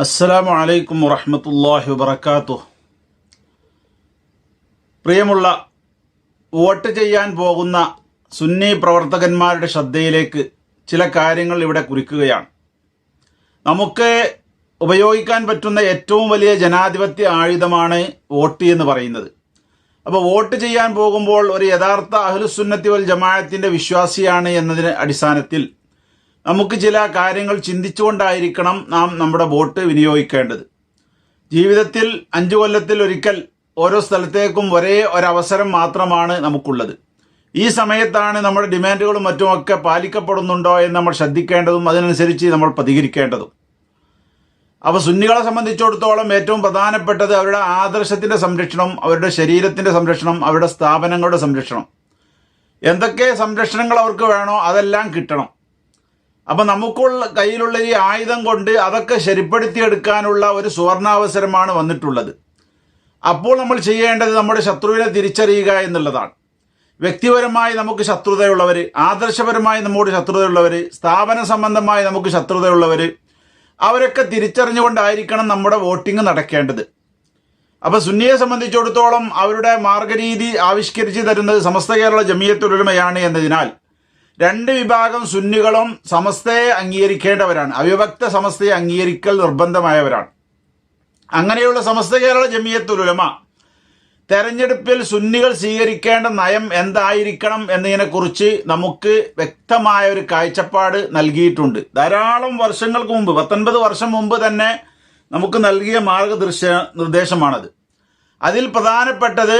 അസ്സലാമു അലൈക്കും വറഹ്മത്തുള്ളാഹി വബറകാതുഹു. പ്രിയമുള്ള വോട്ട് ചെയ്യാൻ പോകുന്ന സുന്നി പ്രവർത്തകന്മാരുടെ ശ്രദ്ധയിലേക്ക് ചില കാര്യങ്ങൾ ഇവിടെ കുറിക്കുകയാണ്. നമുക്ക് ഉപയോഗിക്കാൻ പറ്റുന്ന ഏറ്റവും വലിയ ജനാധിപത്യ ആയുധമാണ് വോട്ട് എന്ന് പറയുന്നത്. അപ്പോൾ വോട്ട് ചെയ്യാൻ പോകുമ്പോൾ ഒരു യഥാർത്ഥ അഹ്ലുസുന്നത്തി വൽ ജമാഅത്തിൻ്റെ വിശ്വാസിയാണ് എന്നതിന് അടിസ്ഥാനത്തിൽ നമുക്ക് ചില കാര്യങ്ങൾ ചിന്തിച്ചുകൊണ്ടായിരിക്കണം നാം നമ്മുടെ വോട്ട് വിനിയോഗിക്കേണ്ടത്. ജീവിതത്തിൽ 5 കൊല്ലത്തിൽ ഒരിക്കൽ ഓരോ സ്ഥലത്തേക്കും ഒരേ ഒരവസരം മാത്രമാണ് നമുക്കുള്ളത്. ഈ സമയത്താണ് നമ്മുടെ ഡിമാൻഡുകളും മറ്റുമൊക്കെ പാലിക്കപ്പെടുന്നുണ്ടോ എന്ന് നമ്മൾ ശ്രദ്ധിക്കേണ്ടതും അതിനനുസരിച്ച് നമ്മൾ പ്രതികരിക്കേണ്ടതും. അപ്പോൾ സുന്നികളെ സംബന്ധിച്ചിടത്തോളം ഏറ്റവും പ്രധാനപ്പെട്ടത് അവരുടെ ആദർശത്തിൻ്റെ സംരക്ഷണം, അവരുടെ ശരീരത്തിൻ്റെ സംരക്ഷണം, അവരുടെ സ്ഥാപനങ്ങളുടെ സംരക്ഷണം. എന്തൊക്കെ സംരക്ഷണങ്ങൾ അവർക്ക് വേണോ അതെല്ലാം കിട്ടണം. അപ്പം നമുക്കുള്ള കയ്യിലുള്ള ഈ ആയുധം കൊണ്ട് അതൊക്കെ ശരിപ്പെടുത്തിയെടുക്കാനുള്ള ഒരു സുവർണാവസരമാണ് വന്നിട്ടുള്ളത്. അപ്പോൾ നമ്മൾ ചെയ്യേണ്ടത് നമ്മുടെ ശത്രുവിനെ തിരിച്ചറിയുക എന്നുള്ളതാണ്. വ്യക്തിപരമായി നമുക്ക് ശത്രുതയുള്ളവർ, ആദർശപരമായി നമ്മോട് ശത്രുതയുള്ളവർ, സ്ഥാപന സംബന്ധമായി നമുക്ക് ശത്രുതയുള്ളവർ, അവരൊക്കെ തിരിച്ചറിഞ്ഞുകൊണ്ടായിരിക്കണം നമ്മുടെ വോട്ടിംഗ് നടക്കേണ്ടത്. അപ്പോൾ സുന്നിയെ സംബന്ധിച്ചിടത്തോളം അവരുടെ മാർഗരീതി ആവിഷ്കരിച്ച് തരുന്നത് സമസ്ത കേരള ജമിയത്തുൽ ഉലമയാണ് എന്നതിനാൽ 2 വിഭാഗം സുന്നികളും സമസ്തയെ അംഗീകരിക്കേണ്ടവരാണ്. അവിഭക്ത സമസ്തയെ അംഗീകരിക്കൽ നിർബന്ധമായവരാണ്. അങ്ങനെയുള്ള സമസ്ത കേരള ജമിയത്തുൽ ഉലമ തെരഞ്ഞെടുപ്പിൽ സുന്നികൾ സ്വീകരിക്കേണ്ട നയം എന്തായിരിക്കണം എന്നതിനെക്കുറിച്ച് നമുക്ക് വ്യക്തമായ ഒരു കാഴ്ചപ്പാട് നൽകിയിട്ടുണ്ട്. ധാരാളം വർഷങ്ങൾക്ക് മുമ്പ്, 19 വർഷം മുമ്പ് തന്നെ നമുക്ക് നൽകിയ നിർദ്ദേശമാണത്. അതിൽ പ്രധാനപ്പെട്ടത്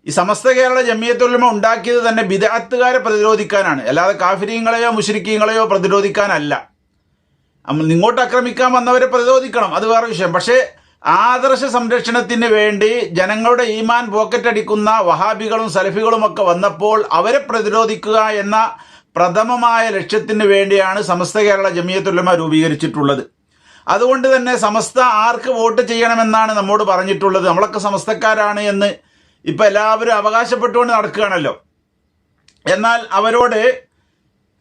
ഈ സമസ്ത കേരള ജമിയത്തുൽ ഉലമ ഉണ്ടാക്കിയത് തന്നെ ബിദ്അത്തുകാരെ പ്രതിരോധിക്കാനാണ്, അല്ലാതെ കാഫിരീങ്ങളെയോ മുശ്രിക്കീങ്ങളെയോ പ്രതിരോധിക്കാനല്ല. ഇങ്ങോട്ട് ആക്രമിക്കാൻ വന്നവരെ പ്രതിരോധിക്കണം, അത് വേറെ വിഷയം. പക്ഷേ ആദർശ സംരക്ഷണത്തിന് വേണ്ടി ജനങ്ങളുടെ ഈമാൻ പോക്കറ്റടിക്കുന്ന വഹാബികളും സലഫികളും ഒക്കെ വന്നപ്പോൾ അവരെ പ്രതിരോധിക്കുക എന്ന പ്രഥമമായ ലക്ഷ്യത്തിന് വേണ്ടിയാണ് സമസ്ത കേരള ജമിയത്തുൽ ഉലമ രൂപീകരിച്ചിട്ടുള്ളത്. അതുകൊണ്ട് തന്നെ സമസ്ത ആർക്ക് വോട്ട് ചെയ്യണമെന്നാണ് നമ്മോട് പറഞ്ഞിട്ടുള്ളത്. നമ്മളൊക്കെ സമസ്തക്കാരാണ് എന്ന് ഇപ്പം എല്ലാവരും അവകാശപ്പെട്ടുകൊണ്ട് നടക്കുകയാണല്ലോ. എന്നാൽ അവരോട്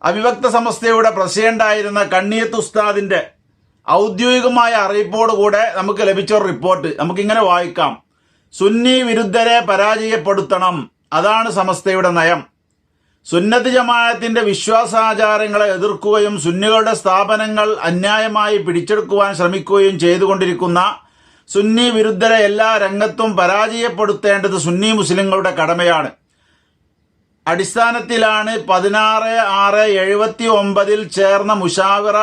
അവിഭക്ത സമസ്തയുടെ പ്രസിഡന്റായിരുന്ന കണ്ണിയത്ത് ഉസ്താദിന്റെ ഔദ്യോഗികമായ അറിയിപ്പോടുകൂടെ നമുക്ക് ലഭിച്ച ഒരു റിപ്പോർട്ട് നമുക്കിങ്ങനെ വായിക്കാം. സുന്നി വിരുദ്ധരെ പരാജയപ്പെടുത്തണം, അതാണ് സമസ്തയുടെ നയം. സുന്നത്ത് ജമാഅത്തിന്റെ വിശ്വാസാചാരങ്ങളെ എതിർക്കുകയും സുന്നികളുടെ സ്ഥാപനങ്ങൾ അന്യായമായി പിടിച്ചെടുക്കുവാൻ ശ്രമിക്കുകയും ചെയ്തുകൊണ്ടിരിക്കുന്ന സുന്നി വിരുദ്ധരെ എല്ലാ രംഗത്തും പരാജയപ്പെടുത്തേണ്ടത് സുന്നി മുസ്ലിങ്ങളുടെ കടമയാണ്. അടിസ്ഥാനത്തിലാണ് 16/6/79 ചേർന്ന മുശാവറ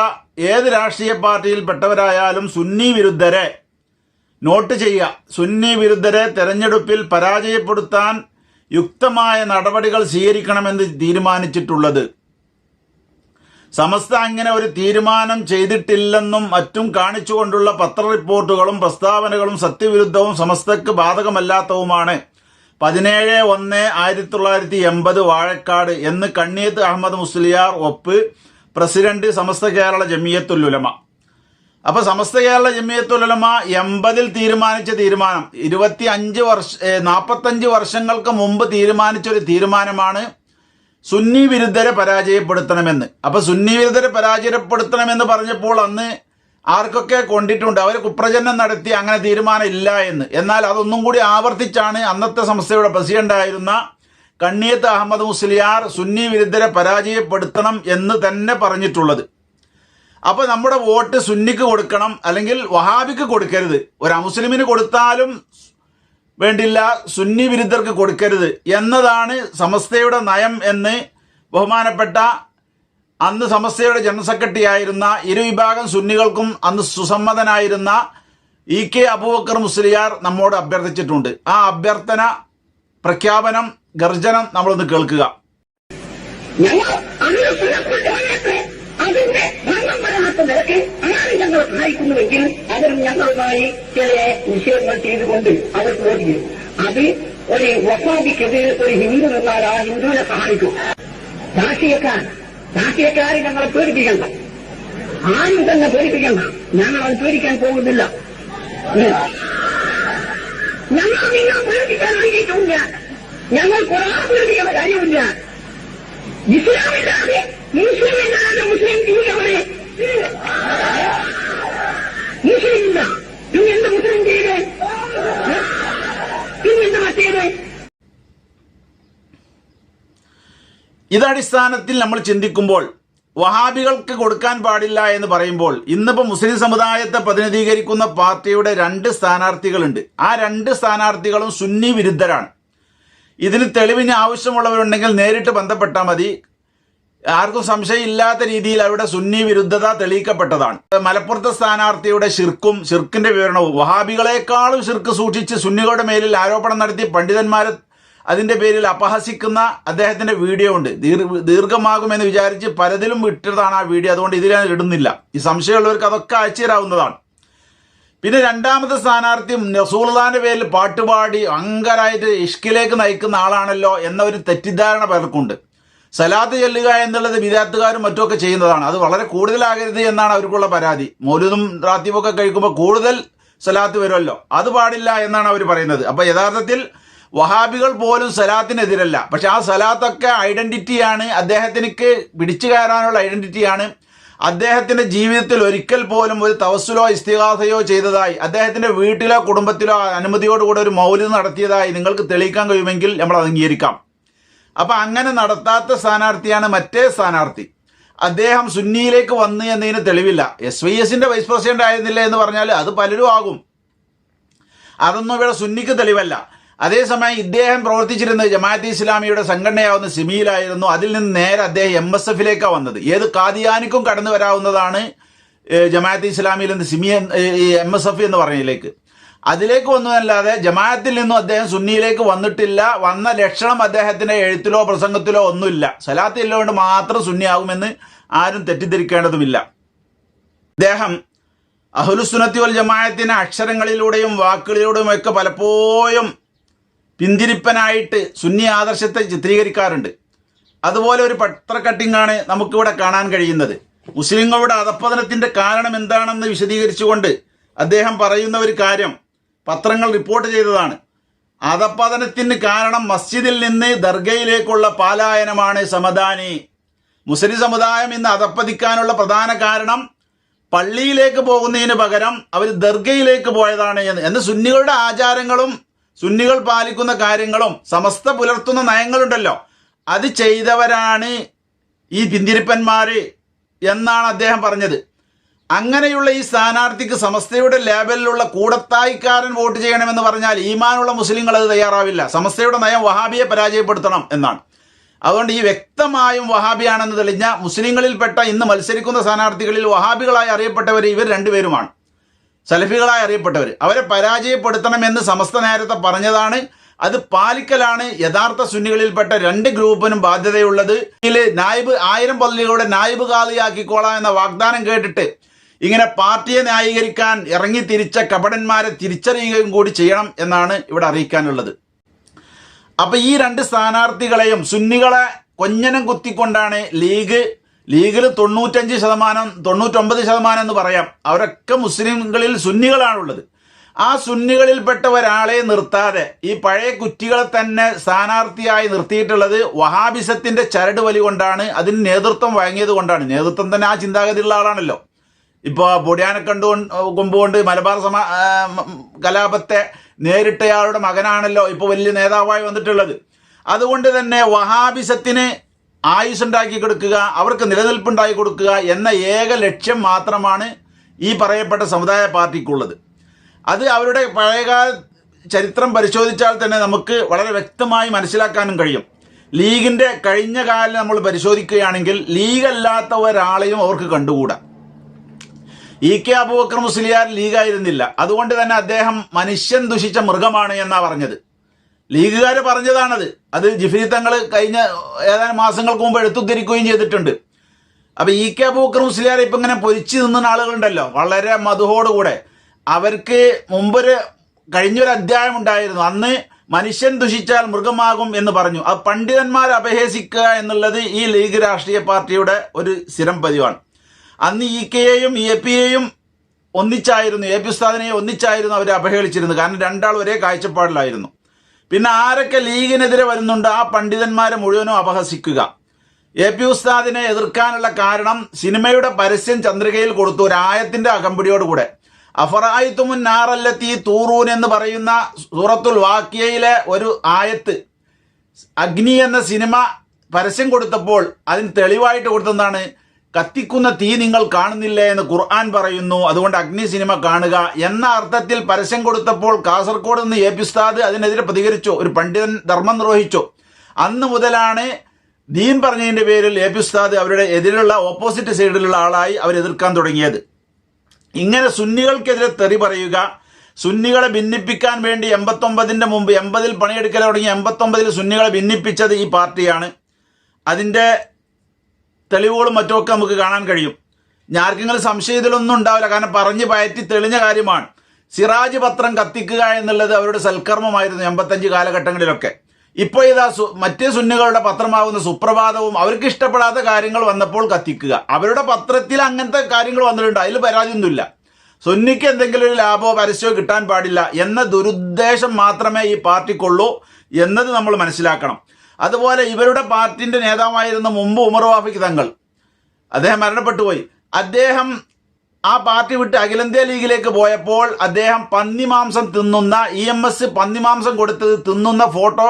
ഏത് രാഷ്ട്രീയ പാർട്ടിയിൽപ്പെട്ടവരായാലും സുന്നി വിരുദ്ധരെ നോട്ട് ചെയ്യുക, സുന്നി വിരുദ്ധരെ തെരഞ്ഞെടുപ്പിൽ പരാജയപ്പെടുത്താൻ യുക്തമായ നടപടികൾ സ്വീകരിക്കണമെന്ന് തീരുമാനിച്ചിട്ടുള്ളത്. സമസ്ത അങ്ങനെ ഒരു തീരുമാനം ചെയ്തിട്ടില്ലെന്നും മറ്റും കാണിച്ചുകൊണ്ടുള്ള പത്ര റിപ്പോർട്ടുകളും പ്രസ്താവനകളും സത്യവിരുദ്ധവും സമസ്തക്ക് ബാധകമല്ലാത്തവുമാണ്. 17/1/1980 വാഴക്കാട് എന്ന് കണ്ണിയത്ത് അഹമ്മദ് മുസ്ലിയാർ ഒപ്പ്, പ്രസിഡന്റ് സമസ്ത കേരള ജമിയത്തുൽ ഉലമ. അപ്പൊ സമസ്ത കേരള ജമിയത്തുൽ ഉലമ 80 തീരുമാനിച്ച തീരുമാനം 45 വർഷങ്ങൾക്ക് മുമ്പ് തീരുമാനിച്ച ഒരു തീരുമാനമാണ് സുന്നി വിരുദ്ധരെ പരാജയപ്പെടുത്തണമെന്ന്. അപ്പൊ സുന്നി വിരുദ്ധരെ പരാജയപ്പെടുത്തണമെന്ന് പറഞ്ഞപ്പോൾ അന്ന് ആർക്കൊക്കെ കൊണ്ടിട്ടുണ്ട്, അവർ കുപ്രചരണം നടത്തി അങ്ങനെ തീരുമാനം ഇല്ല എന്ന്. എന്നാൽ അതൊന്നും കൂടി ആവർത്തിച്ചാണ് അന്നത്തെ സംസ്ഥയുടെ പ്രസിഡന്റായിരുന്ന കണ്ണിയത്ത് അഹമ്മദ് മുസ്ലിയാർ സുന്നി വിരുദ്ധരെ പരാജയപ്പെടുത്തണം എന്ന് തന്നെ പറഞ്ഞിട്ടുള്ളത്. അപ്പൊ നമ്മുടെ വോട്ട് സുന്നിക്ക് കൊടുക്കണം, അല്ലെങ്കിൽ വഹാബിക്ക് കൊടുക്കരുത്. ഒരു അമുസ്ലിമിന് കൊടുത്താലും വേണ്ടില്ല, സുന്നി വിരുദ്ധർക്ക് കൊടുക്കരുത് എന്നതാണ് സമസ്തയുടെ നയം എന്ന് ബഹുമാനപ്പെട്ട അന്ന് സമസ്തയുടെ ജനറൽ സെക്രട്ടറി ആയിരുന്ന ഇരുവിഭാഗം സുന്നികൾക്കും അന്ന് സുസമ്മതനായിരുന്ന EK അബൂബക്കർ മുസ്ലിയാർ നമ്മോട് അഭ്യർത്ഥിച്ചിട്ടുണ്ട്. ആ അഭ്യർത്ഥന, പ്രഖ്യാപനം, ഗർജനം നമ്മളൊന്ന് കേൾക്കുക. അതിന്റെ ഭംഗം വരാത്ത നിരക്ക് ആര് ഞങ്ങൾ സഹായിക്കുന്നുവെങ്കിൽ അവരും ഞങ്ങളുമായി ചില നിഷേധങ്ങൾ ചെയ്തുകൊണ്ട് അവർക്ക് വോട്ട് ചെയ്യും. അത് ഒരു വഫാബിക്കെതിരെ ഒരു ഹിന്ദു നിന്നാൽ ആ ഹിന്ദുവിനെ സഹായിക്കും. രാഷ്ട്രീയക്കാരെ ഞങ്ങളെ പേടിപ്പിക്കണ്ട, ആരും തന്നെ പേടിപ്പിക്കണ്ട. ഞങ്ങളത് പേടിക്കാൻ പോകുന്നില്ല. ഞങ്ങൾ നിങ്ങൾ പേടിപ്പിക്കാൻ ആഗ്രഹിക്കുന്നില്ല. ഞങ്ങൾ കുറെ പേടിപ്പിക്കേണ്ട കാര്യമില്ല. ഇസ്ലാമില്ലാതെ മുസ്ലിമില്ലാതെ മുസ്ലിം ജീവിതമാണ്. ഇതടിസ്ഥാനത്തിൽ നമ്മൾ ചിന്തിക്കുമ്പോൾ വഹാബികൾക്ക് കൊടുക്കാൻ പാടില്ല എന്ന് പറയുമ്പോൾ ഇന്നിപ്പോൾ മുസ്ലിം സമുദായത്തെ പ്രതിനിധീകരിക്കുന്ന പാർട്ടിയുടെ 2 സ്ഥാനാർത്ഥികളുണ്ട്. ആ 2 സ്ഥാനാർത്ഥികളും സുന്നി വിരുദ്ധരാണ്. ഇതിന് തെളിവിന് ആവശ്യമുള്ളവരുണ്ടെങ്കിൽ നേരിട്ട് ബന്ധപ്പെട്ടാൽ മതി. ആർക്കും സംശയമില്ലാത്ത രീതിയിൽ അവരുടെ സുന്നി വിരുദ്ധത തെളിയിക്കപ്പെട്ടതാണ്. മലപ്പുറത്തെ സ്ഥാനാർത്ഥിയുടെ ഷിർക്കിന്റെ വിവരണവും വഹാബികളെക്കാളും ഷിർക്ക് സൂക്ഷിച്ച് സുന്നികളുടെ മേലിൽ ആരോപണം നടത്തി പണ്ഡിതന്മാരെ അതിന്റെ പേരിൽ അപഹസിക്കുന്ന അദ്ദേഹത്തിന്റെ വീഡിയോ ഉണ്ട്. ദീർഘമാകുമെന്ന് വിചാരിച്ച് പലതിലും വിട്ടതാണ് ആ വീഡിയോ. അതുകൊണ്ട് ഇതിൽ ഞാൻ ഇടുന്നില്ല. ഈ സംശയമുള്ളവർക്ക് അതൊക്കെ അയച്ചു തരാവുന്നതാണ്. പിന്നെ 2ാമത്തെ സ്ഥാനാർത്ഥി റസൂലുള്ളാഹിന്റെ പേരിൽ പാട്ടുപാടി അങ്കരായിട്ട് ഇഷ്കിലേക്ക് നയിക്കുന്ന ആളാണല്ലോ എന്ന ഒരു തെറ്റിദ്ധാരണ പലർക്കുണ്ട്. സലാത്ത് ചൊല്ലുക എന്നുള്ളത് ബിദഅത്തുകാരും മറ്റുമൊക്കെ ചെയ്യുന്നതാണ്. അത് വളരെ കൂടുതലാകരുത് എന്നാണ് അവർക്കുള്ള പരാതി. മൗലൂദും റാത്തീബൊക്കെ കഴിക്കുമ്പോൾ കൂടുതൽ സലാത്ത് വരുമല്ലോ, അത് പാടില്ല എന്നാണ് അവർ പറയുന്നത്. അപ്പൊ യഥാർത്ഥത്തിൽ വഹാബികൾ പോലും സലാത്തിനെതിരല്ല. പക്ഷെ ആ സലാത്തൊക്കെ ഐഡന്റിറ്റിയാണ്, അദ്ദേഹത്തിനേക്ക് പിടിച്ചു കയറാനുള്ള ഐഡന്റിറ്റിയാണ്. അദ്ദേഹത്തിന്റെ ജീവിതത്തിൽ ഒരിക്കൽ പോലും ഒരു തവസ്സുലോ ഇസ്തിഗാസയോ ചെയ്തതായി, അദ്ദേഹത്തിന്റെ വീട്ടിലോ കുടുംബത്തിലോ അനുമതിയോടുകൂടെ ഒരു മൗലിദ് നടത്തിയതായി നിങ്ങൾക്ക് തെളിയിക്കാൻ കഴിയുമെങ്കിൽ നമ്മൾ അത് അംഗീകരിക്കാം. അപ്പൊ അങ്ങനെ നടത്താത്ത സ്ഥാനാർത്ഥിയാണ് മറ്റേ സ്ഥാനാർത്ഥി. അദ്ദേഹം സുന്നിയിലേക്ക് വന്നു എന്നതിന് തെളിവില്ല. SYSന്റെ വൈസ് പ്രസിഡന്റ് ആയിരുന്നില്ല എന്ന് പറഞ്ഞാൽ അത് പലരും ആകും. അതൊന്നും ഇവിടെ സുന്നിക്ക് തെളിവല്ല. അതേസമയം ഇദ്ദേഹം പ്രവർത്തിച്ചിരുന്നത് ജമാഅത്തെ ഇസ്ലാമിയുടെ സംഘടനയാവുന്ന സിമിയിലായിരുന്നു. അതിൽ നിന്ന് നേരെ അദ്ദേഹം MSFലേക്കാണ് വന്നത്. ഏത് കാദിയാനിക്കും കടന്നു വരാവുന്നതാണ് ജമാഅത്തെ ഇസ്ലാമിയിൽ നിന്ന് MSF എന്ന് പറഞ്ഞതിലേക്ക്. അതിലേക്ക് ഒന്നുമല്ലാതെ ജമാഅത്തിൽ നിന്നും അദ്ദേഹം സുന്നിയിലേക്ക് വന്നിട്ടില്ല. വന്ന ലക്ഷണം അദ്ദേഹത്തിന്റെ എഴുത്തിലോ പ്രസംഗത്തിലോ ഒന്നുമില്ല. സലാത്ത് ഇല്ലുകൊണ്ട് മാത്രം സുന്നിയാകുമെന്ന് ആരും തെറ്റിദ്ധരിക്കേണ്ടതുമില്ല. അദ്ദേഹം അഹ്ലുസുന്നത്തി വൽ ജമാഅത്തിനെ അക്ഷരങ്ങളിലൂടെയും വാക്കുകളിലൂടെയും ഒക്കെ പലപ്പോഴും പിന്തിരിപ്പനായിട്ട് സുന്നി ആദർശത്തെ ചിത്രീകരിക്കാറുണ്ട്. അതുപോലെ ഒരു പത്ര കട്ടിങ്ങാണ് നമുക്കിവിടെ കാണാൻ കഴിയുന്നത്. മുസ്ലിങ്ങളുടെ അധപ്പതനത്തിന്റെ കാരണം എന്താണെന്ന് വിശദീകരിച്ചുകൊണ്ട് അദ്ദേഹം പറയുന്ന ഒരു കാര്യം പത്രങ്ങൾ റിപ്പോർട്ട് ചെയ്തതാണ്. അധപ്പതനത്തിന് കാരണം മസ്ജിദിൽ നിന്ന് ദർഗയിലേക്കുള്ള പാലായനമാണ് സമദാനി. മുസ്ലിം സമുദായം ഇന്ന് അധപ്പതിക്കാനുള്ള പ്രധാന കാരണം പള്ളിയിലേക്ക് പോകുന്നതിന് പകരം അവർ ദർഗയിലേക്ക് പോയതാണ് എന്ന് സുന്നികളുടെ ആചാരങ്ങളും സുന്നികൾ പാലിക്കുന്ന കാര്യങ്ങളും സമസ്ത പുലർത്തുന്ന നയങ്ങളുണ്ടല്ലോ, അത് ചെയ്തവരാണ് ഈ പിന്തിരിപ്പന്മാര് എന്നാണ് അദ്ദേഹം പറഞ്ഞത്. അങ്ങനെയുള്ള ഈ സ്ഥാനാർത്ഥിക്ക് സമസ്തയുടെ ലേബലിലുള്ള കൂടത്തായിക്കാരൻ വോട്ട് ചെയ്യണമെന്ന് പറഞ്ഞാൽ ഈമാനുള്ള മുസ്ലിങ്ങൾ അത് തയ്യാറാവില്ല. സമസ്തയുടെ നയം വഹാബിയെ പരാജയപ്പെടുത്തണം എന്നാണ്. അതുകൊണ്ട് ഈ വ്യക്തമായും വഹാബിയാണെന്ന് തെളിഞ്ഞ മുസ്ലിങ്ങളിൽപ്പെട്ട ഇന്ന് മത്സരിക്കുന്ന സ്ഥാനാർത്ഥികളിൽ വഹാബികളായി അറിയപ്പെട്ടവർ ഇവർ 2 പേരുമാണ്. സലഫികളായി അറിയപ്പെട്ടവർ. അവരെ പരാജയപ്പെടുത്തണമെന്ന് സമസ്ത നേരത്തെ പറഞ്ഞതാണ്. അത് പാലിക്കലാണ് യഥാർത്ഥ സുന്നികളിൽപ്പെട്ട 2 ഗ്രൂപ്പിനും ബാധ്യതയുള്ളത്. ഇതിൽ നായിബ് 1000 പള്ളികളുടെ നായിബ് ഖാദിയാക്കിക്കോളാം എന്ന വാഗ്ദാനം കേട്ടിട്ട് ഇങ്ങനെ പാർട്ടിയെ ന്യായീകരിക്കാൻ ഇറങ്ങി തിരിച്ച കപടന്മാരെ തിരിച്ചറിയുകയും കൂടി ചെയ്യണം എന്നാണ് ഇവിടെ അറിയിക്കാനുള്ളത്. അപ്പൊ ഈ 2 സ്ഥാനാർത്ഥികളെയും സുന്നികളെ കൊഞ്ഞനം കുത്തിക്കൊണ്ടാണ് ലീഗിൽ 95%, 99% എന്ന് പറയാം. അവരൊക്കെ മുസ്ലിങ്ങളിൽ സുന്നികളാണുള്ളത്. ആ സുന്നികളിൽപ്പെട്ട ഒരാളെ നിർത്താതെ ഈ പഴയ കുറ്റികളെ തന്നെ സ്ഥാനാർത്ഥിയായി നിർത്തിയിട്ടുള്ളത് വഹാബിസത്തിന്റെ ചരട് വലി കൊണ്ടാണ്. അതിന് നേതൃത്വം വഴങ്ങിയത് കൊണ്ടാണ്. നേതൃത്വം തന്നെ ആ ചിന്താഗതിയുള്ള ആളാണല്ലോ. ഇപ്പോൾ പൊടിയാനെ കൊമ്പുകൊണ്ട് മലബാർ കലാപത്തെ നേരിട്ടയാളുടെ മകനാണല്ലോ ഇപ്പോൾ വലിയ നേതാവായി വന്നിട്ടുള്ളത്. അതുകൊണ്ട് തന്നെ വഹാബിസത്തിന് ആയുസ്സുണ്ടാക്കി കൊടുക്കുക, അവർക്ക് നിലനിൽപ്പുണ്ടാക്കി കൊടുക്കുക എന്ന ഏക ലക്ഷ്യം മാത്രമാണ് ഈ പറയപ്പെട്ട സമുദായ പാർട്ടിക്കുള്ളത്. അത് അവരുടെ പഴയകാല ചരിത്രം പരിശോധിച്ചാൽ തന്നെ നമുക്ക് വളരെ വ്യക്തമായി മനസ്സിലാക്കാനും കഴിയും. ലീഗിന്റെ കഴിഞ്ഞ കാലം നമ്മൾ പരിശോധിക്കുകയാണെങ്കിൽ ലീഗല്ലാത്ത ഒരാളെയും അവർക്ക് കണ്ടുകൂടാ. EK അബൂബക്കർ മുസ്ലിയാർ ലീഗായിരുന്നില്ല. അതുകൊണ്ട് തന്നെ അദ്ദേഹം മനുഷ്യൻ ദുഷിച്ച മൃഗമാണ് എന്നാ പറഞ്ഞത്. ലീഗുകാർ പറഞ്ഞതാണത്. അത് ജിഫ്രി തങ്ങൾ കഴിഞ്ഞ ഏതാനും മാസങ്ങൾക്ക് മുമ്പ് എടുത്തുദ്ധരിക്കുകയും ചെയ്തിട്ടുണ്ട്. അപ്പൊ EK അബൂബക്കർ മുസ്ലിയാർ ഇപ്പൊ ഇങ്ങനെ പൊരിച്ചു നിന്ന ആളുകളുണ്ടല്ലോ, വളരെ മധുഹോടുകൂടെ. അവർക്ക് കഴിഞ്ഞൊരു അധ്യായം ഉണ്ടായിരുന്നു. അന്ന് മനുഷ്യൻ ദുഷിച്ചാൽ മൃഗമാകും എന്ന് പറഞ്ഞു. ആ പണ്ഡിതന്മാരെ അപഹസിക്കുക എന്നുള്ളത് ഈ ലീഗ് രാഷ്ട്രീയ പാർട്ടിയുടെ ഒരു സ്ഥിരം പതിവാണ്. അന്ന് EKയെയും EAPയെയും ഒന്നിച്ചായിരുന്നു, AP ഉസ്താദിനെയും ഒന്നിച്ചായിരുന്നു അവർ അപഹേളിച്ചിരുന്നത്. കാരണം 2 ആൾ ഒരേ കാഴ്ചപ്പാടിലായിരുന്നു. പിന്നെ ആരൊക്കെ ലീഗിനെതിരെ വരുന്നുണ്ട് ആ പണ്ഡിതന്മാരെ മുഴുവനും അപഹസിക്കുക. AP ഉസ്താദിനെ എതിർക്കാനുള്ള കാരണം സിനിമയുടെ പരസ്യം ചന്ദ്രികയിൽ കൊടുത്തു ഒരു ആയത്തിന്റെ അകമ്പടിയോടുകൂടെ. അഫറായിത്തുമുൻ നാറല്ലത്തി തൂറൂൻ എന്ന് പറയുന്ന സൂറത്തുൽ വാക്കിയയിലെ ഒരു ആയത്ത്, അഗ്നി എന്ന സിനിമ പരസ്യം കൊടുത്തപ്പോൾ അതിന് തെളിവായിട്ട് കൊടുത്തെന്താണ്? കത്തിക്കുന്ന തീ നിങ്ങൾ കാണുന്നില്ലേ എന്ന് ഖുർആൻ പറയുന്നു, അതുകൊണ്ട് അഗ്നി സിനിമ കാണുക എന്ന അർത്ഥത്തിൽ പരസ്യം കൊടുത്തപ്പോൾ കാസർഗോഡ് നിന്ന് എ പി ഉസ്താദ് അതിനെതിരെ പ്രതികരിച്ചു, ഒരു പണ്ഡിതൻ ധർമ്മം നിർവഹിച്ചു. അന്ന് മുതലാണ് ദീൻ പറഞ്ഞതിൻ്റെ പേരിൽ എ പി ഉസ്താദ് അവരുടെ എതിരുള്ള ഓപ്പോസിറ്റ് സൈഡിലുള്ള ആളായി അവർ എതിർക്കാൻ തുടങ്ങിയത്. ഇങ്ങനെ സുന്നികൾക്കെതിരെ തെറി പറയുക, സുന്നികളെ ഭിന്നിപ്പിക്കാൻ വേണ്ടി 89-ന്റെ മുമ്പ് 80-ൽ പണിയെടുക്കൽ തുടങ്ങി 89-ൽ സുന്നികളെ ഭിന്നിപ്പിച്ചത് ഈ പാർട്ടിയാണ്. അതിൻ്റെ തെളിവുകളും മറ്റുമൊക്കെ നമുക്ക് കാണാൻ കഴിയും. ആർക്കെങ്കിലും സംശയം ഇതിലൊന്നും ഉണ്ടാവില്ല, കാരണം പറഞ്ഞ് പയറ്റി തെളിഞ്ഞ കാര്യമാണ്. സിറാജ് പത്രം കത്തിക്കുക എന്നുള്ളത് അവരുടെ സൽക്കർമ്മമായിരുന്നു 85 കാലഘട്ടങ്ങളിലൊക്കെ. ഇപ്പോൾ ഇതാ മറ്റേ സുന്നികളുടെ പത്രമാകുന്ന സുപ്രഭാതവും അവർക്ക് ഇഷ്ടപ്പെടാത്ത കാര്യങ്ങൾ വന്നപ്പോൾ കത്തിക്കുക. അവരുടെ പത്രത്തിൽ അങ്ങനത്തെ കാര്യങ്ങൾ വന്നിട്ടുണ്ട്, അതിൽ പരാതിയൊന്നുമില്ല. സുന്നിക്ക് എന്തെങ്കിലും ഒരു ലാഭമോ പരസ്യമോ കിട്ടാൻ പാടില്ല എന്ന ദുരുദ്ദേശം മാത്രമേ ഈ പാർട്ടിക്കുള്ളൂ എന്നത് നമ്മൾ മനസ്സിലാക്കണം. അതുപോലെ ഇവരുടെ പാർട്ടിൻ്റെ നേതാവായിരുന്ന മുമ്പ് ഉമർ വാഫിഖ് തങ്ങൾ, അദ്ദേഹം മരണപ്പെട്ടുപോയി. അദ്ദേഹം ആ പാർട്ടി വിട്ട് അഖിലേന്ത്യാ ലീഗിലേക്ക് പോയപ്പോൾ അദ്ദേഹം പന്നിമാംസം തിന്നുന്ന EMS പന്നിമാംസം കൊടുത്തത് തിന്നുന്ന ഫോട്ടോ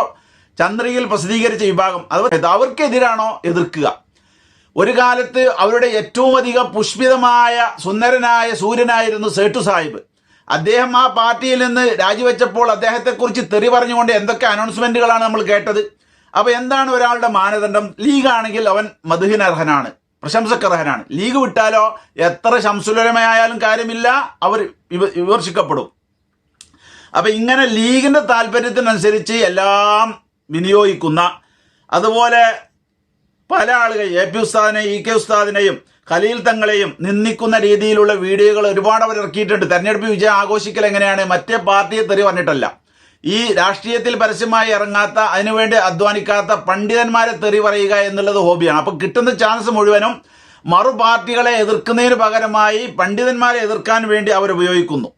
ചന്ദ്രികയിൽ പ്രസിദ്ധീകരിച്ച വിഭാഗം, അത് അവർക്കെതിരാണോ എതിർക്കുക? ഒരു കാലത്ത് അവരുടെ ഏറ്റവും അധികം പുഷ്പിതമായ സുന്ദരനായ സൂര്യനായിരുന്നു സേട്ടു സാഹിബ്. അദ്ദേഹം ആ പാർട്ടിയിൽ നിന്ന് രാജിവെച്ചപ്പോൾ അദ്ദേഹത്തെക്കുറിച്ച് തെറി പറഞ്ഞുകൊണ്ട് എന്തൊക്കെ അനൗൺസ്മെന്റുകളാണ് നമ്മൾ കേട്ടത്. അപ്പോൾ എന്താണ് ഒരാളുടെ മാനദണ്ഡം? ലീഗാണെങ്കിൽ അവൻ മധുഹിനർഹനാണ്, പ്രശംസക്കർഹനാണ്. ലീഗ് വിട്ടാലോ എത്ര ശംസുലമയായാലും കാര്യമില്ല, അവർ വിമർശിക്കപ്പെടും. അപ്പം ഇങ്ങനെ ലീഗിൻ്റെ താല്പര്യത്തിനനുസരിച്ച് എല്ലാം വിനിയോഗിക്കുന്ന, അതുപോലെ പല ആളുകൾ AP ഉസ്താദിനെയും EK ഉസ്താദിനെയും ഖലീൽ തങ്ങളെയും നിന്ദിക്കുന്ന രീതിയിലുള്ള വീഡിയോകൾ ഒരുപാട് അവർ ഇറക്കിയിട്ടുണ്ട്. തെരഞ്ഞെടുപ്പ് വിജയം ആഘോഷിക്കൽ എങ്ങനെയാണ്? മറ്റേ പാർട്ടിയെ തെറി പറഞ്ഞിട്ടല്ല. ഈ രാഷ്ട്രീയത്തിൽ പരസ്യമായി ഇറങ്ങാത്ത, അതിനുവേണ്ടി അധ്വാനിക്കാത്ത പണ്ഡിതന്മാരെ തെറി പറയുക എന്നുള്ളത് ഹോബിയാണ്. അപ്പം കിട്ടുന്ന ചാൻസ് മുഴുവനും മറു പാർട്ടികളെ എതിർക്കുന്നതിന് പകരമായി പണ്ഡിതന്മാരെ എതിർക്കാൻ വേണ്ടി അവർ ഉപയോഗിക്കുന്നു.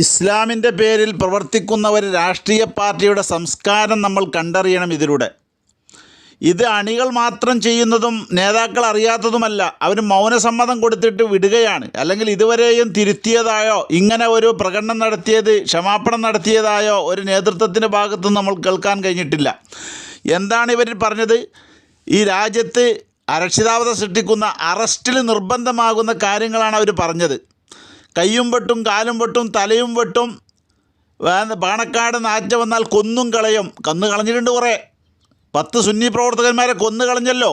ഇസ്ലാമിൻ്റെ പേരിൽ പ്രവർത്തിക്കുന്ന ഒരു രാഷ്ട്രീയ പാർട്ടിയുടെ സംസ്കാരം നമ്മൾ കണ്ടറിയണം ഇതിലൂടെ. ഇത് അണികൾ മാത്രം ചെയ്യുന്നതും നേതാക്കൾ അറിയാത്തതുമല്ല. അവർ മൗനസമ്മതം കൊടുത്തിട്ട് വിടുകയാണ്. അല്ലെങ്കിൽ ഇതുവരെയും തിരുത്തിയതായോ ഇങ്ങനെ ഒരു പ്രകടനം നടത്തിയത്, ക്ഷമാപണം നടത്തിയതായോ ഒരു നേതൃത്വത്തിൻ്റെ ഭാഗത്തും നമ്മൾ കേൾക്കാൻ കഴിഞ്ഞിട്ടില്ല. എന്താണ് ഇവർ പറഞ്ഞത്? ഈ രാജ്യത്ത് അരക്ഷിതാവസ്ഥ സൃഷ്ടിക്കുന്ന, അറസ്റ്റിൽ നിർബന്ധമാകുന്ന കാര്യങ്ങളാണ് അവർ പറഞ്ഞത്. കയ്യും വെട്ടും, കാലും വെട്ടും, തലയും വെട്ടും, പാണക്കാട് നാറ്റ വന്നാൽ കൊന്നും കളയും. കൊന്നു കളഞ്ഞിട്ടുണ്ട് കുറേ. 10 സുന്നി പ്രവർത്തകന്മാരെ കൊന്നു കളഞ്ഞല്ലോ.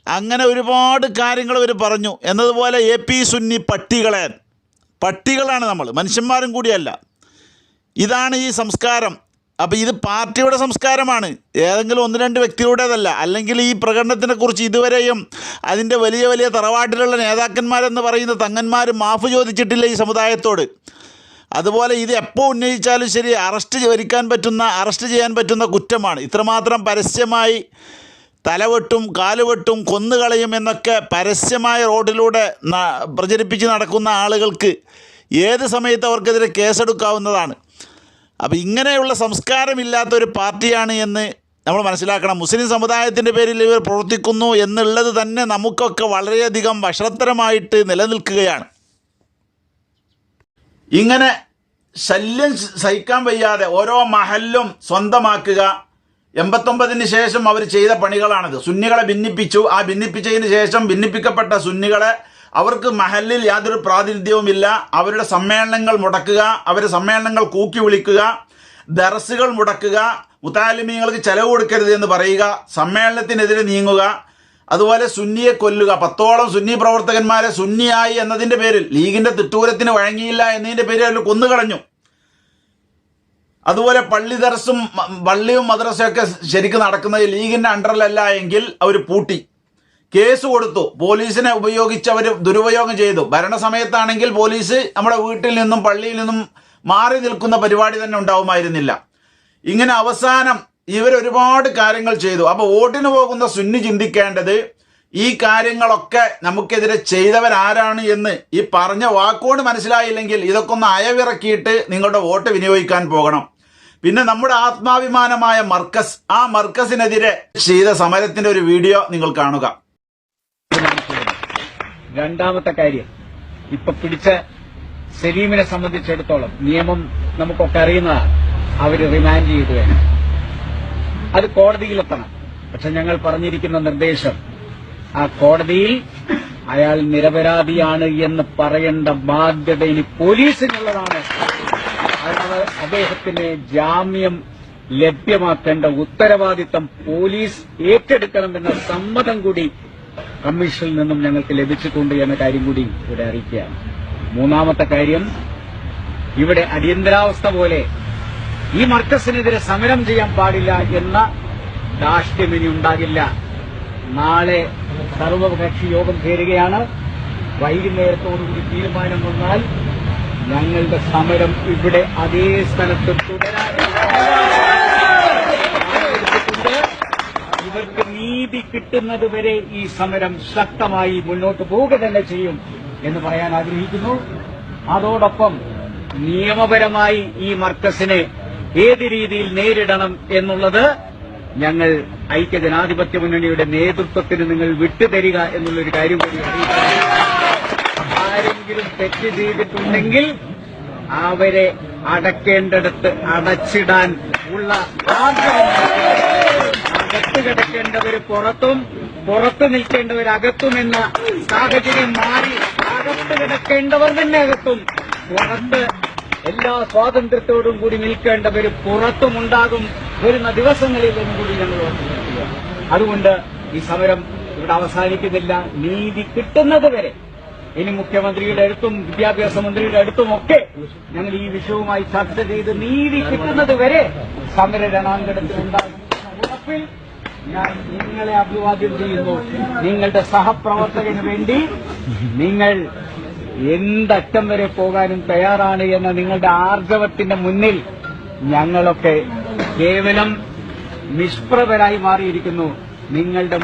അങ്ങനെ ഒരുപാട് കാര്യങ്ങൾ ഇവർ പറഞ്ഞു. എന്നതുപോലെ AP സുന്നി പട്ടികളാണ് നമ്മൾ, മനുഷ്യന്മാരും കൂടിയല്ല. ഇതാണ് ഈ സംസ്കാരം. അപ്പോൾ ഇത് പാർട്ടിയുടെ സംസ്കാരമാണ്, ഏതെങ്കിലും 1-2 വ്യക്തികളുടേതല്ല. അല്ലെങ്കിൽ ഈ പ്രകടനത്തിനെക്കുറിച്ച് ഇതുവരെയും അതിൻ്റെ വലിയ വലിയ തറവാട്ടിലുള്ള നേതാക്കന്മാരെന്ന് പറയുന്ന തങ്ങന്മാർ മാഫ് ചോദിച്ചിട്ടില്ല ഈ സമുദായത്തോട്. അതുപോലെ ഇത് എപ്പോൾ ഉന്നയിച്ചാലും ശരി അറസ്റ്റ് ചെയ്യാൻ പറ്റുന്ന കുറ്റമാണ്. ഇത്രമാത്രം പരസ്യമായി തലവെട്ടും കാലുവെട്ടും കൊന്നുകളയും എന്നൊക്കെ പരസ്യമായ റോഡിലൂടെ പ്രചരിപ്പിച്ച് നടക്കുന്ന ആളുകൾക്ക് ഏത് സമയത്ത് അവർക്കെതിരെ കേസെടുക്കാവുന്നതാണ്. അപ്പോൾ ഇങ്ങനെയുള്ള സംസ്കാരമില്ലാത്തൊരു പാർട്ടിയാണ് എന്ന് നമ്മൾ മനസ്സിലാക്കണം. മുസ്ലിം സമുദായത്തിൻ്റെ പേരിൽ ഇവർ പ്രവർത്തിക്കുന്നു എന്നുള്ളത് തന്നെ നമുക്കൊക്കെ വളരെയധികം വഷളത്തരമായിട്ട് നിലനിൽക്കുകയാണ്. ഇങ്ങനെ ശല്യം സഹിക്കാൻ വയ്യാതെ ഓരോ മഹല്ലും സ്വന്തമാക്കുക, 89-ന് ശേഷം അവർ ചെയ്ത പണികളാണിത്. സുന്നികളെ ഭിന്നിപ്പിച്ചു. ആ ഭിന്നിപ്പിച്ചതിന് ശേഷം ഭിന്നിപ്പിക്കപ്പെട്ട സുന്നികളെ അവർക്ക് മഹല്ലിൽ യാതൊരു പ്രാതിനിധ്യവുമില്ല. അവരുടെ സമ്മേളനങ്ങൾ മുടക്കുക, അവരുടെ സമ്മേളനങ്ങൾ കൂക്കി വിളിക്കുക, ദർസുകൾ മുടക്കുക, മുതാലിമീങ്ങൾക്ക് ചെലവ് കൊടുക്കരുത് എന്ന് പറയുക, സമ്മേളനത്തിനെതിരെ നീങ്ങുക, അതുപോലെ സുന്നിയെ കൊല്ലുക. 10ഓളം സുന്നി പ്രവർത്തകന്മാരെ സുന്നിയായി എന്നതിൻ്റെ പേരിൽ, ലീഗിൻ്റെ തിട്ടൂരത്തിന് വഴങ്ങിയില്ല എന്നതിൻ്റെ പേരിൽ അവർ കൊന്നുകളഞ്ഞു. അതുപോലെ പള്ളിയും മദ്രസയൊക്കെ ശരിക്കും നടക്കുന്നത് ലീഗിൻ്റെ അണ്ടറിലല്ല എങ്കിൽ അവർ പൂട്ടി, കേസ് കൊടുത്തു. പോലീസിനെ ഉപയോഗിച്ച് അവർ ദുരുപയോഗം ചെയ്തു. ഭരണസമയത്താണെങ്കിൽ പോലീസ് നമ്മുടെ വീട്ടിൽ നിന്നും പള്ളിയിൽ നിന്നും മാറി നിൽക്കുന്ന പരിപാടി തന്നെ ഉണ്ടാവുമായിരുന്നില്ല. ഇങ്ങനെ അവസാനം ഇവരൊരുപാട് കാര്യങ്ങൾ ചെയ്തു. അപ്പോൾ വോട്ടിന് പോകുന്ന സുന്നി ചിന്തിക്കേണ്ടത് ഈ കാര്യങ്ങളൊക്കെ നമുക്കെതിരെ ചെയ്തവരാരാണ് എന്ന് ഈ പറഞ്ഞ വാക്കുകൊണ്ട് മനസ്സിലായില്ലെങ്കിൽ ഇതൊക്കെ ഒന്ന് അയവിറക്കിയിട്ട് നിങ്ങളുടെ വോട്ട് വിനിയോഗിക്കാൻ പോകണം. പിന്നെ നമ്മുടെ ആത്മാഭിമാനമായ മർക്കസ്, ആ മർക്കസിനെതിരെ ചെയ്ത സമരത്തിന്റെ ഒരു വീഡിയോ നിങ്ങൾ കാണുക. രണ്ടാമത്തെ കാര്യം, ഇപ്പൊ പിടിച്ച സലീമിനെ സംബന്ധിച്ചിടത്തോളം നിയമം നമുക്കൊക്കെ അറിയുന്നതാണ്. അവര് റിമാൻഡ് ചെയ്തു വേണം, അത് കോടതിയിലെത്തണം. പക്ഷെ ഞങ്ങൾ പറഞ്ഞിരിക്കുന്ന നിർദ്ദേശം, ആ കോടതിയിൽ അയാൾ നിരപരാധിയാണ് എന്ന് പറയേണ്ട ബാധ്യത ഇനി പോലീസിനുള്ളതാണ്. അദ്ദേഹത്തിന് ജാമ്യം ലഭ്യമാക്കേണ്ട ഉത്തരവാദിത്തം പോലീസ് ഏറ്റെടുക്കണമെന്ന സമ്മതം കൂടി കമ്മീഷനിൽ നിന്നും ഞങ്ങൾക്ക് ലഭിച്ചിട്ടുണ്ട് എന്ന കാര്യം കൂടി ഇവിടെ അറിയിക്കുകയാണ്. മൂന്നാമത്തെ കാര്യം, ഇവിടെ അടിയന്തരാവസ്ഥ പോലെ ഈ മർക്കസിനെതിരെ സമരം ചെയ്യാൻ പാടില്ല എന്ന ധാർഷ്ട്യം ഇനി ഉണ്ടാകില്ല. നാളെ സർവകക്ഷി യോഗം ചേരുകയാണ്. വൈകുന്നേരത്തോടുകൂടി തീരുമാനം വന്നാൽ ഞങ്ങളുടെ സമരം ഇവിടെ അതേ സ്ഥലത്ത് തുടരാനുണ്ട്. ഇവർക്ക് നീതി കിട്ടുന്നത് വരെ ഈ സമരം ശക്തമായി മുന്നോട്ട് പോവുക തന്നെ ചെയ്യും എന്ന് പറയാൻ ആഗ്രഹിക്കുന്നു. അതോടൊപ്പം നിയമപരമായി ഈ മർക്കസിനെ ഏത് രീതിയിൽ നേരിടണം എന്നുള്ളത് ഞങ്ങൾ ഐക്യജനാധിപത്യ മുന്നണിയുടെ നേതൃത്വത്തിന് നിങ്ങൾ വിട്ടുതരിക എന്നുള്ളൊരു കാര്യം കൂടി അറിയിക്കുന്നു. ആരെങ്കിലും തെറ്റ് ചെയ്തിട്ടുണ്ടെങ്കിൽ അവരെ അടക്കേണ്ടടുത്ത് അടച്ചിടാൻ ഉള്ള ആഗ്രഹം. അകത്ത് കിടക്കേണ്ടവർ പുറത്തും, പുറത്ത് നിൽക്കേണ്ടവർ അകത്തുമെന്ന സാഹചര്യം മാറി അകത്ത് കിടക്കേണ്ടവർ തന്നെ അകത്തും, പുറത്ത് എല്ലാ സ്വാതന്ത്ര്യത്തോടും കൂടി നിൽക്കേണ്ടവർ പുറത്തുമുണ്ടാകും വരുന്ന ദിവസങ്ങളിൽ എന്നും കൂടി ഞങ്ങൾ ഓർമ്മിപ്പിക്കുക. അതുകൊണ്ട് ഈ സമരം ഇവിടെ അവസാനിക്കുന്നില്ല. നീതി കിട്ടുന്നത് വരെ ഇനി മുഖ്യമന്ത്രിയുടെ അടുത്തും വിദ്യാഭ്യാസ മന്ത്രിയുടെ അടുത്തുമൊക്കെ ഞങ്ങൾ ഈ വിഷയവുമായി ചർച്ച ചെയ്ത് നീതി കിട്ടുന്നത് വരെ സമര രണാങ്കണത്തിൽ ഉണ്ടാകുന്ന ഉറപ്പിൽ ഞാൻ നിങ്ങളെ അഭിവാദ്യം ചെയ്യുന്നു. നിങ്ങളുടെ സഹപ്രവർത്തകന് വേണ്ടി നിങ്ങൾ എന്തറ്റം വരെ പോകാനും തയ്യാറാണ് എന്ന നിങ്ങളുടെ ആർജവത്തിന്റെ മുന്നിൽ ഞങ്ങളൊക്കെ കേവലം നിഷ്പ്രഭരായി മാറിയിരിക്കുന്നു. നിങ്ങളുടെ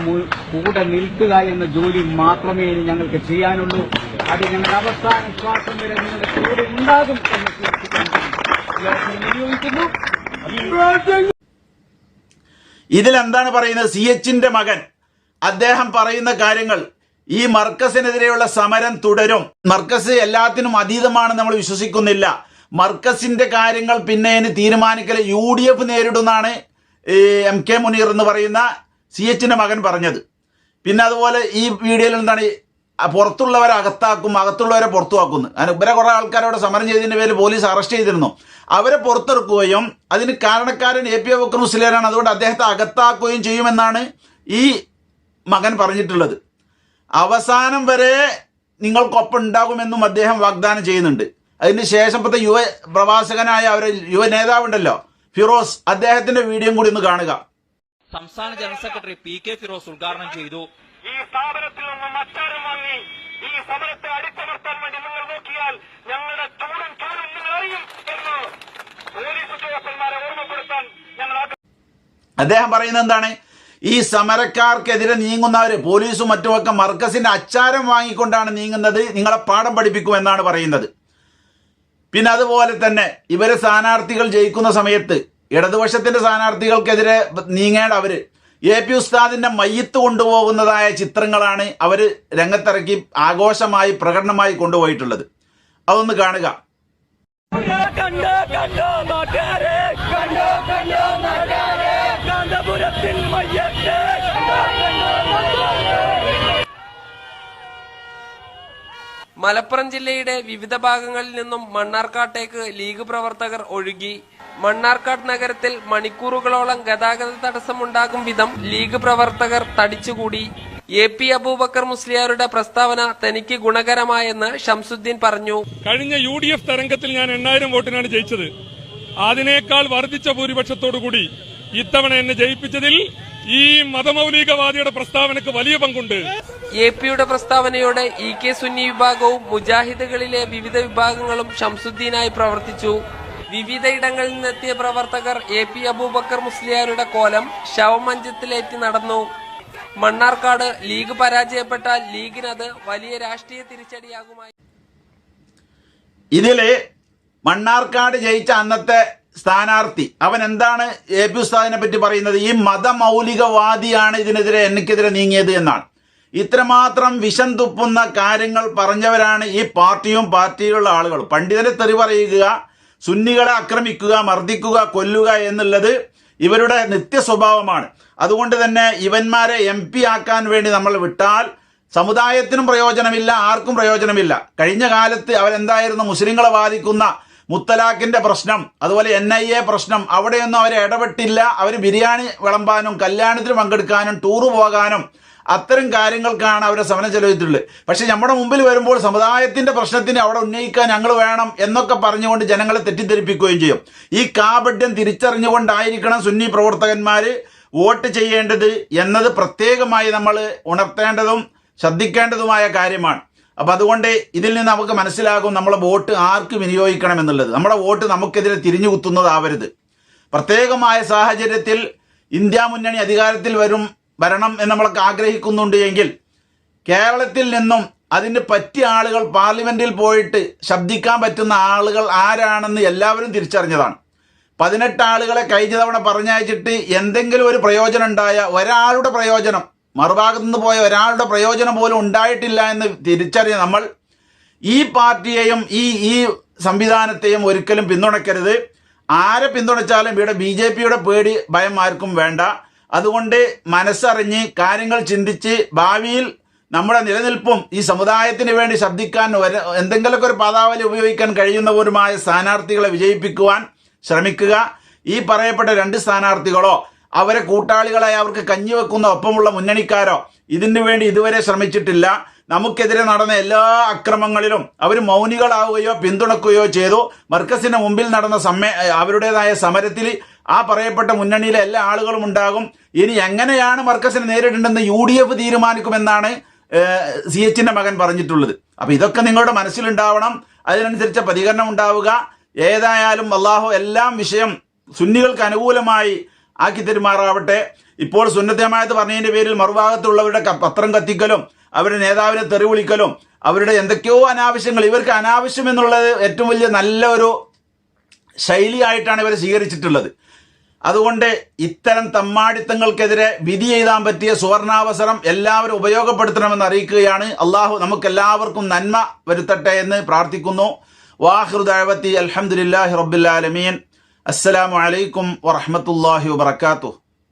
കൂടെ നിൽക്കുക എന്ന ജോലി മാത്രമേ ഇനി ഞങ്ങൾക്ക് ചെയ്യാനുള്ളൂ. അത് ഞങ്ങളുടെ അവസാന ശ്വാസം വരെ നിങ്ങളുടെ കൂടെ ഉണ്ടാകും എന്ന് വിനിയോഗിക്കുന്നു. ഇതിലെന്താണ് പറയുന്നത്? CHന്റെ മകൻ അദ്ദേഹം പറയുന്ന കാര്യങ്ങൾ, ഈ മർക്കസിനെതിരെയുള്ള സമരം തുടരും. മർക്കസ് എല്ലാത്തിനും അതീതമാണ് നമ്മൾ വിശ്വസിക്കുന്നില്ല. മർക്കസിന്റെ കാര്യങ്ങൾ പിന്നെ തീരുമാനിക്കൽ UDF നേരിടുന്നാണ് MK മുനീർ എന്ന് പറയുന്ന CHന്റെ മകൻ പറഞ്ഞത്. പിന്നെ അതുപോലെ ഈ വീഡിയോയിൽ എന്താണ്, പുറത്തുള്ളവരെ അകത്താക്കും, അകത്തുള്ളവരെ പുറത്തുവാക്കുന്നു. അങ്ങനെ ഇവരെ കുറെ ആൾക്കാരോട് സമരം ചെയ്തതിന്റെ പേരിൽ പോലീസ് അറസ്റ്റ് ചെയ്തിരുന്നു. അവരെ പുറത്തിറക്കുകയും അതിന് കാരണക്കാരൻ AP അബൂബക്കർ മുസ്ലിയാരാണ്, അതുകൊണ്ട് അദ്ദേഹത്തെ അകത്താക്കുകയും ചെയ്യുമെന്നാണ് ഈ മകൻ പറഞ്ഞിട്ടുള്ളത്. അവസാനം വരെ നിങ്ങൾക്കൊപ്പം ഉണ്ടാകുമെന്നും അദ്ദേഹം വാഗ്ദാനം ചെയ്യുന്നുണ്ട്. അതിന് ശേഷം ഇപ്പോഴത്തെ യുവ പ്രവാസകനായ അവരെ യുവ നേതാവുണ്ടല്ലോ ഫിറോസ്, അദ്ദേഹത്തിന്റെ വീഡിയോ കൂടി ഒന്ന് കാണുക. സംസ്ഥാന ജനറൽ സെക്രട്ടറി PK ഫിറോസ് ഉദ്ഘാടനം ചെയ്തു. ഈ സ്ഥാപനത്തിൽ നിന്നും അച്ചാരം വാങ്ങി ഈ സമരത്തെ അടിച്ചമർത്താൻ വേണ്ടി നിങ്ങൾ നോക്കിയാൽ ഞങ്ങളുടെ ചൂടും നിങ്ങൾ അറിയും എന്ന് പോലീസ് ഉദ്യോഗസ്ഥന്മാരെ ഓർമ്മപ്പെടുത്താൻ ഞങ്ങൾ അദ്ദേഹം പറയുന്നത് എന്താണ്, ഈ സമരക്കാർക്കെതിരെ നീങ്ങുന്നവർ പോലീസും മറ്റുമൊക്കെ മർക്കസിന്റെ അച്ചാരം വാങ്ങിക്കൊണ്ടാണ് നീങ്ങുന്നത്, നിങ്ങളെ പാഠം പഠിപ്പിക്കുമെന്നാണ് പറയുന്നത്. പിന്നെ അതുപോലെ തന്നെ ഇവരെ സ്ഥാനാർത്ഥികൾ ജയിക്കുന്ന സമയത്ത് ഇടതുപക്ഷത്തിന്റെ സ്ഥാനാർത്ഥികൾക്കെതിരെ നീങ്ങേണ്ട അവര് AP ഉസ്താദിന്റെ മയ്യത്ത് കൊണ്ടുപോകുന്നതായ ചിത്രങ്ങളാണ് അവർ രംഗത്തിറക്കി ആഘോഷമായി പ്രകടനമായി കൊണ്ടുപോയിട്ടുള്ളത്. അതൊന്ന് കാണുക. കണ്ടോ മലപ്പുറം ജില്ലയുടെ വിവിധ ഭാഗങ്ങളിൽ നിന്നും മണ്ണാർക്കാട്ടേക്ക് ലീഗ് പ്രവർത്തകർ ഒഴുകി. മണ്ണാർക്കാട് നഗരത്തിൽ മണിക്കൂറുകളോളം ഗതാഗത തടസ്സമുണ്ടാകും വിധം ലീഗ് പ്രവർത്തകർ തടിച്ചുകൂടി. AP അബൂബക്കർ മുസ്ലിയാരുടെ പ്രസ്താവന തനിക്ക് ഗുണകരമായെന്ന് ഷംസുദ്ദീൻ പറഞ്ഞു. കഴിഞ്ഞ UDF തരംഗത്തിൽ ഞാൻ 8000 വോട്ടിനാണ് ജയിച്ചത്. അതിനേക്കാൾ വർദ്ധിച്ച ഭൂരിപക്ഷത്തോടുകൂടി ഇത്തവണ എന്നെ ജയിപ്പിച്ചതിൽ ഈ മതമൗലികവാദിയുടെ പ്രസ്താവനക്ക് വലിയ പങ്കുണ്ട്. AP പ്രസ്താവനയോടെ EK സുന്നി വിഭാഗവും മുജാഹിദുകളിലെ വിവിധ വിഭാഗങ്ങളും ഷംസുദ്ദീനായി പ്രവർത്തിച്ചു. വിവിധയിടങ്ങളിൽ നിന്നെത്തിയ പ്രവർത്തകർ AP അബൂബക്കർ മുസ്ലിയാരുടെ കോലം ശവമഞ്ചത്തിലേറ്റി നടന്നു. മണ്ണാർക്കാട് ലീഗ് പരാജയപ്പെട്ടാൽ ലീഗിനത് വലിയ രാഷ്ട്രീയ തിരിച്ചടിയാകുമായി. ഇതില് മണ്ണാർക്കാട് ജയിച്ച അന്നത്തെ സ്ഥാനാർത്ഥി അവൻ എന്താണ് AP ഉസ്താദിനെ പറ്റി പറയുന്നത്? ഈ മതമൗലികവാദിയാണ് ഇതിനെതിരെ എനിക്കെതിരെ നീങ്ങിയത് എന്നാണ്. ഇത്രമാത്രം വിഷം തുപ്പുന്ന കാര്യങ്ങൾ പറഞ്ഞവരാണ് ഈ പാർട്ടിയും പാർട്ടിയിലുള്ള ആളുകൾ. പണ്ഡിതനെ തെറി പറയുക, സുന്നികളെ ആക്രമിക്കുക, മർദ്ദിക്കുക, കൊല്ലുക എന്നുള്ളത് ഇവരുടെ നിത്യ സ്വഭാവമാണ്. അതുകൊണ്ട് തന്നെ ഇവന്മാരെ MP ആക്കാൻ വേണ്ടി നമ്മൾ വിട്ടാൽ സമുദായത്തിനും പ്രയോജനമില്ല, ആർക്കും പ്രയോജനമില്ല. കഴിഞ്ഞ കാലത്ത് അവരെന്തായിരുന്നു? മുസ്ലിങ്ങളെ ബാധിക്കുന്ന മുത്തലാഖിന്റെ പ്രശ്നം, അതുപോലെ NIA പ്രശ്നം, അവിടെയൊന്നും അവരെ ഇടപെട്ടില്ല. അവർ ബിരിയാണി വിളമ്പാനും കല്യാണത്തിന് പങ്കെടുക്കാനും ടൂറ് പോകാനും അത്തരം കാര്യങ്ങൾക്കാണ് അവരെ സമരം ചെലവിട്ടുള്ളത്. പക്ഷെ നമ്മുടെ മുമ്പിൽ വരുമ്പോൾ സമുദായത്തിന്റെ പ്രശ്നത്തിന് അവിടെ ഉന്നയിക്കാൻ ഞങ്ങൾ വേണം എന്നൊക്കെ പറഞ്ഞുകൊണ്ട് ജനങ്ങളെ തെറ്റിദ്ധരിപ്പിക്കുകയും ചെയ്യും. ഈ കാപഢ്യം തിരിച്ചറിഞ്ഞുകൊണ്ടായിരിക്കണം സുന്നി പ്രവർത്തകന്മാര് വോട്ട് ചെയ്യേണ്ടത് എന്നത് പ്രത്യേകമായി നമ്മൾ ഉണർത്തേണ്ടതും ശ്രദ്ധിക്കേണ്ടതുമായ കാര്യമാണ്. അപ്പം അതുകൊണ്ട് ഇതിൽ നിന്ന് നമുക്ക് മനസ്സിലാകും നമ്മളെ വോട്ട് ആർക്ക് വിനിയോഗിക്കണം എന്നുള്ളത്. നമ്മുടെ വോട്ട് നമുക്കെതിരെ തിരിഞ്ഞു കുത്തുന്നതാവരുത്. പ്രത്യേകമായ സാഹചര്യത്തിൽ ഇന്ത്യ മുന്നണി അധികാരത്തിൽ വരണം എന്ന് നമ്മളൊക്കെ ആഗ്രഹിക്കുന്നുണ്ട് എങ്കിൽ കേരളത്തിൽ നിന്നും അതിന് പറ്റിയ ആളുകൾ പാർലമെന്റിൽ പോയിട്ട് ശബ്ദിക്കാൻ പറ്റുന്ന ആളുകൾ ആരാണെന്ന് എല്ലാവരും തിരിച്ചറിഞ്ഞതാണ്. 18 ആളുകളെ കഴിഞ്ഞ തവണ പറഞ്ഞയച്ചിട്ട് എന്തെങ്കിലും ഒരു പ്രയോജനം ഉണ്ടായ ഒരാളുടെ പ്രയോജനം, മറുഭാഗത്തു നിന്ന് പോയ ഒരാളുടെ പ്രയോജനം പോലും ഉണ്ടായിട്ടില്ല എന്ന് തിരിച്ചറിഞ്ഞ നമ്മൾ ഈ പാർട്ടിയെയും ഈ സംവിധാനത്തെയും ഒരിക്കലും പിന്തുണയ്ക്കരുത്. ആരെ പിന്തുണച്ചാലും ഇവിടെ BJPയുടെ പേടി ഭയം ആർക്കും വേണ്ട. അതുകൊണ്ട് മനസ്സറിഞ്ഞ് കാര്യങ്ങൾ ചിന്തിച്ച് ഭാവിയിൽ നമ്മുടെ നിലനിൽപ്പും ഈ സമുദായത്തിന് വേണ്ടി ശബ്ദിക്കാൻ എന്തെങ്കിലുമൊക്കെ ഒരു പദാവലി ഉപയോഗിക്കാൻ കഴിയുന്നവരുമായ സ്ഥാനാർത്ഥികളെ വിജയിപ്പിക്കുവാൻ ശ്രമിക്കുക. ഈ പറയപ്പെട്ട 2 സ്ഥാനാർത്ഥികളോ അവരെ കൂട്ടാളികളായി അവർക്ക് കഞ്ഞി വെക്കുന്ന ഒപ്പമുള്ള മുന്നണിക്കാരോ ഇതിനു വേണ്ടി ഇതുവരെ ശ്രമിച്ചിട്ടില്ല. നമുക്കെതിരെ നടന്ന എല്ലാ അക്രമങ്ങളിലും അവർ മൗനികളാവുകയോ പിന്തുണക്കുകയോ ചെയ്തു. മർക്കസിന് മുമ്പിൽ നടന്ന അവരുടേതായ സമരത്തിൽ ആ പറയപ്പെട്ട മുന്നണിയിലെ എല്ലാ ആളുകളും ഉണ്ടാകും. ഇനി എങ്ങനെയാണ് മർക്കസിനെ നേരിടേണ്ടെന്ന് UDF തീരുമാനിക്കുമെന്നാണ് CHന്റെ മകൻ പറഞ്ഞിട്ടുള്ളത്. അപ്പൊ ഇതൊക്കെ നിങ്ങളുടെ മനസ്സിലുണ്ടാവണം, അതിനനുസരിച്ച പ്രതികരണം ഉണ്ടാവുക. ഏതായാലും അള്ളാഹു എല്ലാം വിഷയം സുന്നികൾക്ക് അനുകൂലമായി ആക്കി തെരുമാറാവട്ടെ. ഇപ്പോൾ സുന്നത്ത് ജമാഅത്ത് പറഞ്ഞതിന്റെ പേരിൽ മറുഭാഗത്തുള്ളവരുടെ പത്രം കത്തിക്കലും അവരുടെ നേതാവിനെ തെറി വിളിക്കലും അവരുടെ എന്തൊക്കെയോ അനാവശ്യങ്ങൾ, ഇവർക്ക് അനാവശ്യം എന്നുള്ളത് ഏറ്റവും വലിയ നല്ല ഒരു ശൈലിയായിട്ടാണ് ഇവർ സ്വീകരിച്ചിട്ടുള്ളത്. അതുകൊണ്ട് ഇത്തരം തമ്മാടിത്തങ്ങൾക്കെതിരെ വിധി എഴുതാൻ പറ്റിയ സുവർണാവസരം എല്ലാവരും ഉപയോഗപ്പെടുത്തണമെന്ന് അറിയിക്കുകയാണ്. അള്ളാഹു നമുക്കെല്ലാവർക്കും നന്മ വരുത്തട്ടെ എന്ന് പ്രാർത്ഥിക്കുന്നു. വാഖിറു ദഅവതി അൽഹംദുലില്ലാഹി റബ്ബിൽ ആലമീൻ. അസ്സലാമു അലൈക്കും വറഹ്മത്തുള്ളാഹി വബറകാതുഹു.